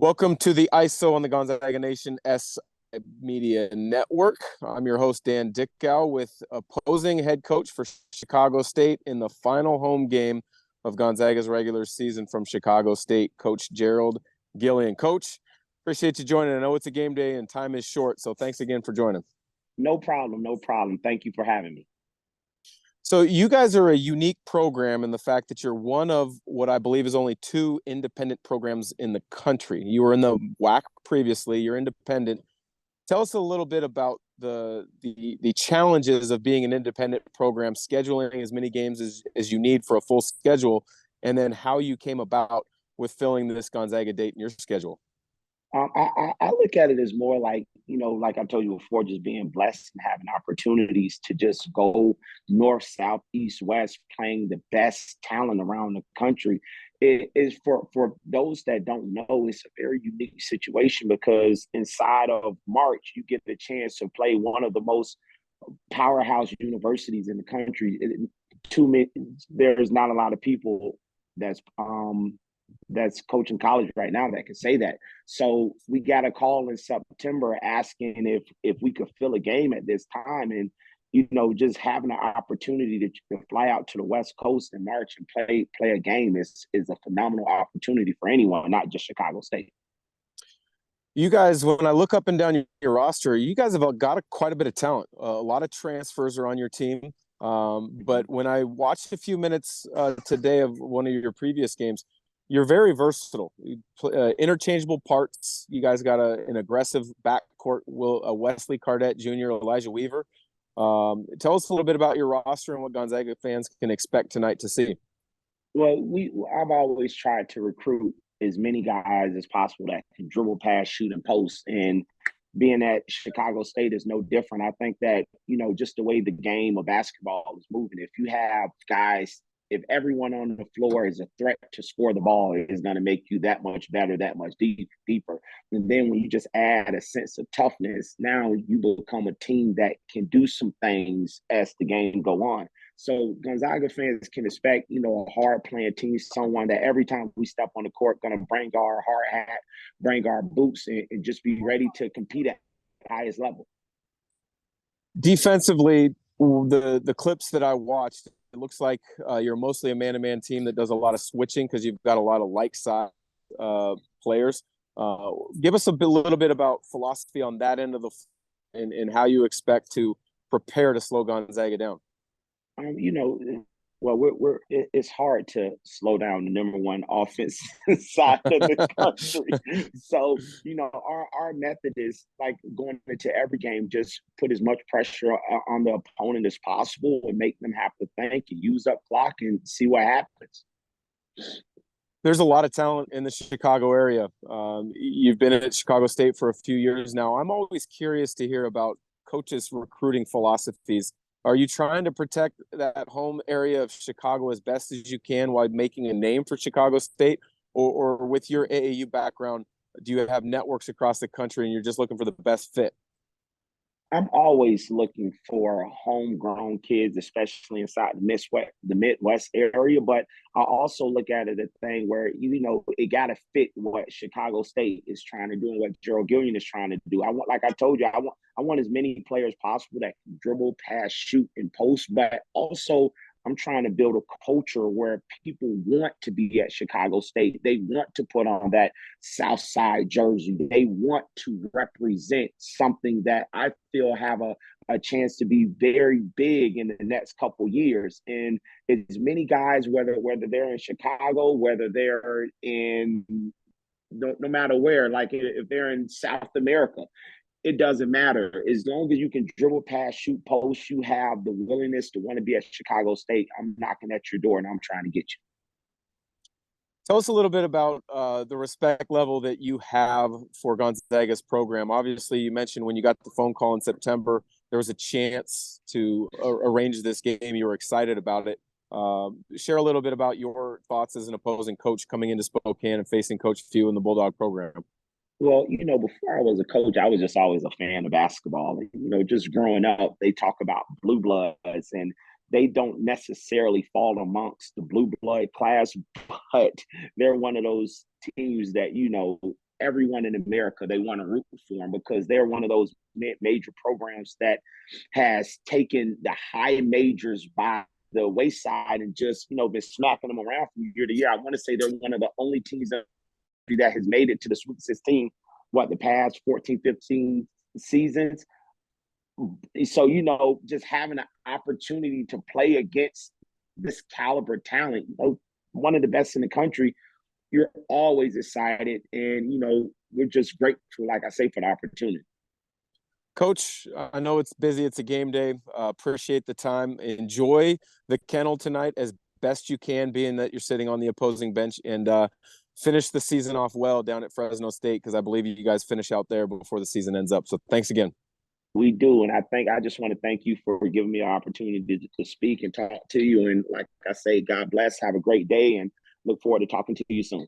Welcome to the ISO on the Gonzaga Nation S Media Network. I'm your host, Dan Dickau, with opposing head coach for Chicago State in the final home game of Gonzaga's regular season from Chicago State, Coach Gerald, Gillion. Coach, appreciate you joining. I know it's a game day and time is short, so thanks again for joining. No problem. No problem. Thank you for having me. So you guys are a unique program in the fact that you're one of what I believe is only two independent programs in the country. You were in the WAC previously. You're independent. Tell us a little bit about the challenges of being an independent program, scheduling as many games as you need for a full schedule, and then how you came about with filling this Gonzaga date in your schedule. I look at it as more like, like I told you before, just being blessed and having opportunities to just go north, south, east, west, playing the best talent around the country. It is for those that don't know, it's a very unique situation because inside of March, you get the chance to play one of the most powerhouse universities in the country. There's not a lot of people that's that's coaching college right now that can say that. So we got a call in September asking if we could fill a game at this time, and just having an opportunity to fly out to the West Coast in March and play a game is a phenomenal opportunity for anyone, not just Chicago State. You guys, when I look up and down your roster, you guys have got quite a bit of talent. A lot of transfers are on your team. But when I watched a few minutes today of one of your previous games, you're very versatile. Interchangeable parts. You guys got an aggressive backcourt, Wesley Cardette Jr., Elijah Weaver. Tell us a little bit about your roster and what Gonzaga fans can expect tonight to see. Well, I've always tried to recruit as many guys as possible that can dribble, pass, shoot, and post. And being at Chicago State is no different. I think that, just the way the game of basketball is moving, if you have guys, if everyone on the floor is a threat to score the ball, it is going to make you that much better, that much deeper. And then when you just add a sense of toughness, now you become a team that can do some things as the game go on. So Gonzaga fans can expect, a hard playing team, someone that every time we step on the court, going to bring our hard hat, bring our boots, and just be ready to compete at the highest level. Defensively, the clips that I watched, it looks like you're mostly a man-to-man team that does a lot of switching because you've got a lot of like-size players. Give us little bit about philosophy on that end of and how you expect to prepare to slow Gonzaga down. It's hard to slow down the number one offense side of the country. So, our method is like going into every game, just put as much pressure on the opponent as possible and make them have to think and use up clock and see what happens. There's a lot of talent in the Chicago area. You've been at Chicago State for a few years now. I'm always curious to hear about coaches' recruiting philosophies. Are you trying to protect that home area of Chicago as best as you can while making a name for Chicago State? Or with your AAU background, do you have networks across the country and you're just looking for the best fit? I'm always looking for homegrown kids, especially inside the Midwest area. But I also look at it a thing where, it got to fit what Chicago State is trying to do and what Gerald Gillion is trying to do. Like I told you, I want as many players possible that can dribble, pass, shoot, and post, but also I'm trying to build a culture where people want to be at Chicago State. They want to put on that South Side jersey. They want to represent something that I feel have a chance to be very big in the next couple years. And as many guys, whether they're in Chicago, whether they're in no matter where, like if they're in South America, it doesn't matter. As long as you can dribble, pass, shoot, post, you have the willingness to want to be at Chicago State. I'm knocking at your door and I'm trying to get you. Tell us a little bit about the respect level that you have for Gonzaga's program. Obviously, you mentioned when you got the phone call in September, there was a chance to arrange this game. You were excited about it. Share a little bit about your thoughts as an opposing coach coming into Spokane and facing Coach Few in the Bulldog program. Well, before I was a coach, I was just always a fan of basketball. Just growing up, they talk about blue bloods, and they don't necessarily fall amongst the blue blood class, but they're one of those teams that, everyone in America, they want to root for them because they're one of those major programs that has taken the high majors by the wayside and just, been smacking them around from year to year. I want to say they're one of the only teams that has made it to the Sweet 16, the past 14, 15 seasons. So, just having an opportunity to play against this caliber talent, one of the best in the country, you're always excited. And, we're just grateful, like I say, for the opportunity. Coach, I know it's busy. It's a game day. Appreciate the time. Enjoy the kennel tonight as best you can, being that you're sitting on the opposing bench, and finish the season off well down at Fresno State, because I believe you guys finish out there before the season ends up. So thanks again. We do. And I just want to thank you for giving me an opportunity to speak and talk to you. And like I say, God bless. Have a great day and look forward to talking to you soon.